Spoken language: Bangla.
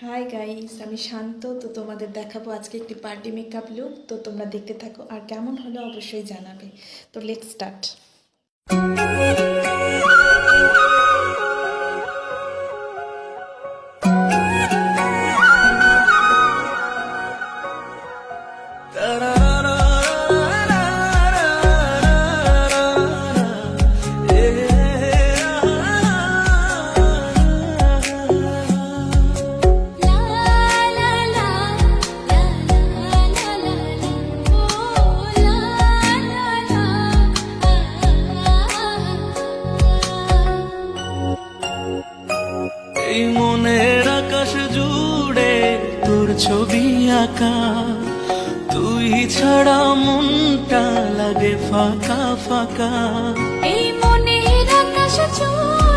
হাই গাইস, আমি শান্ত। তো তোমাদের দেখাবো আজকে একটি পার্টি মেকআপ লুক। তো তোমরা দেখতে থাকো, আর কেমন হলো অবশ্যই জানাবে। তো লেটস স্টার্ট। এই মনের আকাশ জুড়ে তোর ছবি আঁকা, তুই ছাড়া মনটা লাগে ফাঁকা ফাঁকা। এই মনের আকাশ জুড়ে